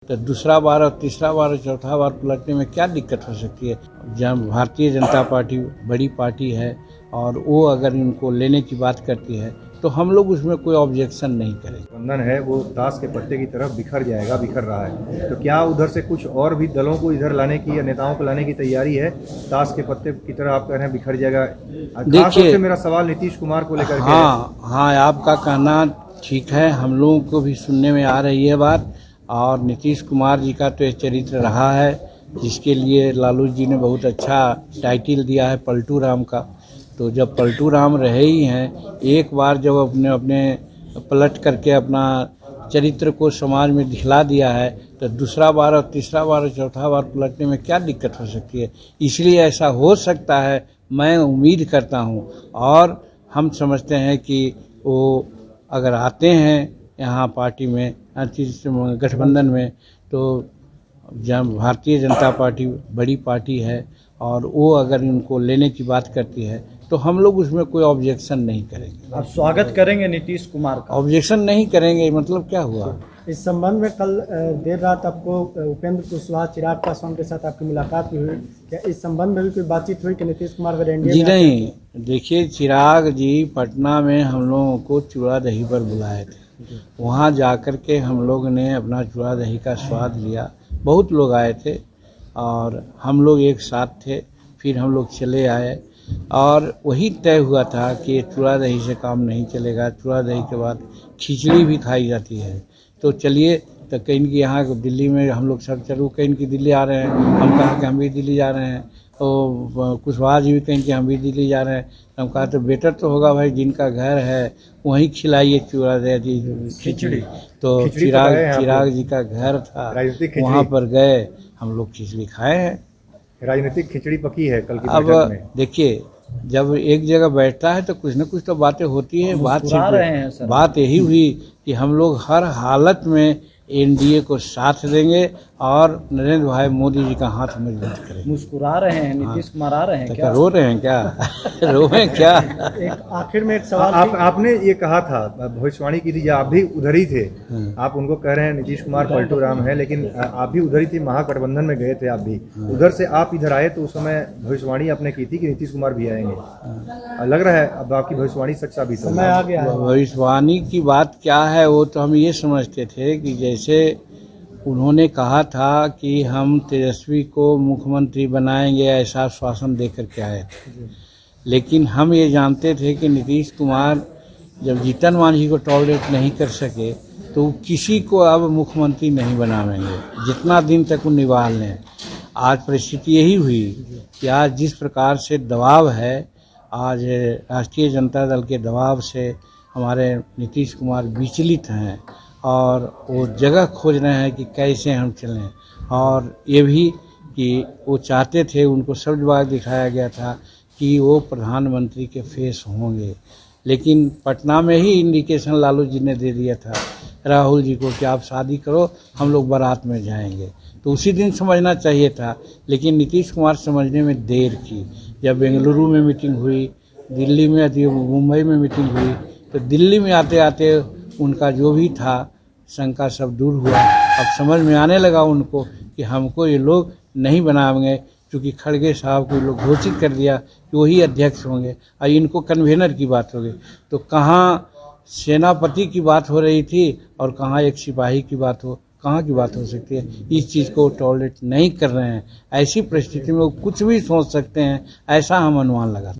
तो दूसरा बार और तीसरा बार और चौथा बार पलटने में क्या दिक्कत हो सकती है। जब भारतीय जनता पार्टी बड़ी पार्टी है और वो अगर इनको लेने की बात करती है तो हम लोग उसमें कोई ऑब्जेक्शन नहीं करेंगे। गठबंधन है वो ताश के पत्ते की तरफ बिखर जाएगा, बिखर रहा है, तो क्या उधर से कुछ और भी दलों को इधर लाने की या नेताओं को लाने की तैयारी है? ताश के पत्ते की तरह आप कह रहे हैं बिखर जाएगा। देखिए, मेरा सवाल नीतीश कुमार को लेकर के हाँ, आपका कहना ठीक है, हम लोगों को भी सुनने में आ रही है बात। और नीतीश कुमार जी का तो ये चरित्र रहा है जिसके लिए लालू जी ने बहुत अच्छा टाइटल दिया है पलटू राम का। तो जब पलटू राम रहे ही हैं, एक बार जब अपने पलट करके अपना चरित्र को समाज में दिखला दिया है तो दूसरा बार और तीसरा बार और चौथा बार पलटने में क्या दिक्कत हो सकती है। इसलिए ऐसा हो सकता है, मैं उम्मीद करता हूं और हम समझते हैं कि वो अगर आते हैं यहाँ पार्टी में गठबंधन में, तो जब भारतीय जनता पार्टी बड़ी पार्टी है और वो अगर इनको लेने की बात करती है तो हम लोग उसमें कोई ऑब्जेक्शन नहीं करेंगे। आप स्वागत करेंगे नीतीश कुमार का? ऑब्जेक्शन नहीं करेंगे मतलब क्या हुआ? इस संबंध में कल देर रात आपको उपेंद्र कुशवाहा, चिराग पासवान के साथ आपकी मुलाकात हुई, क्या इस संबंध में भी कोई बातचीत हुई कि नीतीश कुमार अगर एनडीए जी नहीं, देखिए चिराग जी पटना में हम लोगों को चूड़ा दही पर बुलाए थे। वहाँ जाकर के हम लोग ने अपना चूड़ा दही का स्वाद लिया। बहुत लोग आए थे और हम लोग एक साथ थे, फिर हम लोग चले आए और वही तय हुआ था कि ये चूड़ा दही से काम नहीं चलेगा। चूड़ा दही के बाद खिचड़ी भी खाई जाती है। तो चलिए, तो कहीं की यहाँ दिल्ली में हम लोग सब चलो, कहीं की दिल्ली आ रहे हैं, हम कहा कि हम भी दिल्ली जा रहे हैं। तो कुशवाहा जी भी कहीं कि हम भी दिल्ली जा रहे हैं। हम कहा तो बेटर तो होगा भाई, जिनका घर है वहीं खिलाइए चूड़ा दही खिचड़ी। तो चिराग जी का घर था, वहाँ पर गए, हम लोग खिचड़ी खाए हैं। राजनीतिक खिचड़ी पकी है कल की अब बैठक में। देखिए, जब एक जगह बैठता है तो कुछ न कुछ तो बातें होती है। बात यही हुई कि हम लोग हर हालत में एनडीए को साथ देंगे और नरेंद्र भाई मोदी जी का हाथ मजबूत करेंगे। मुस्कुरा रहे हैं नीतीश कुमार, आ रहे हैं क्या? रो रहे हैं क्या? रोए क्या? एक आखिर में एक सवाल, आपने ये कहा था, भविष्यवाणी की थी, आप भी उधर ही थे। आप उनको कह रहे हैं नीतीश कुमार पलटू राम है, लेकिन आप भी उधर ही थे, महागठबंधन में गए थे आप भी। उधर से आप इधर आए तो उस समय भविष्यवाणी आपने की थी कि नीतीश कुमार भी आएंगे। लग रहा है अब आपकी भविष्यवाणी सच साबित हो गई। भविष्यवाणी की बात क्या है, वो तो हम ये समझते थे कि जैसे उन्होंने कहा था कि हम तेजस्वी को मुख्यमंत्री बनाएंगे, ऐसा आश्वासन देकर के आए थे। लेकिन हम ये जानते थे कि नीतीश कुमार जब जीतन मांझी को टॉलरेट नहीं कर सके तो किसी को अब मुख्यमंत्री नहीं बनाएंगे, जितना दिन तक वो निभा लें। आज परिस्थिति यही हुई कि आज जिस प्रकार से दबाव है, आज राष्ट्रीय जनता दल के दबाव से हमारे नीतीश कुमार विचलित हैं और वो जगह खोज रहे हैं कि कैसे हम चलें। और ये भी कि वो चाहते थे, उनको सब जगह दिखाया गया था कि वो प्रधानमंत्री के फेस होंगे। लेकिन पटना में ही इंडिकेशन लालू जी ने दे दिया था राहुल जी को कि आप शादी करो, हम लोग बारात में जाएंगे। तो उसी दिन समझना चाहिए था, लेकिन नीतीश कुमार समझने में देर की। जब बेंगलुरु में मीटिंग हुई, दिल्ली में, मुंबई में मीटिंग हुई, तो दिल्ली में आते आते उनका जो भी था शंका सब दूर हुआ। अब समझ में आने लगा उनको कि हमको ये लोग नहीं बनाएंगे, क्योंकि खड़गे साहब को लोग घोषित कर दिया कि वही अध्यक्ष होंगे और इनको कन्वेनर की बात हो गई। तो कहाँ सेनापति की बात हो रही थी और कहाँ एक सिपाही की बात कहाँ की बात हो सकती है। इस चीज़ को टॉलरेट नहीं कर रहे हैं। ऐसी परिस्थिति में वो कुछ भी सोच सकते हैं, ऐसा हम अनुमान लगा।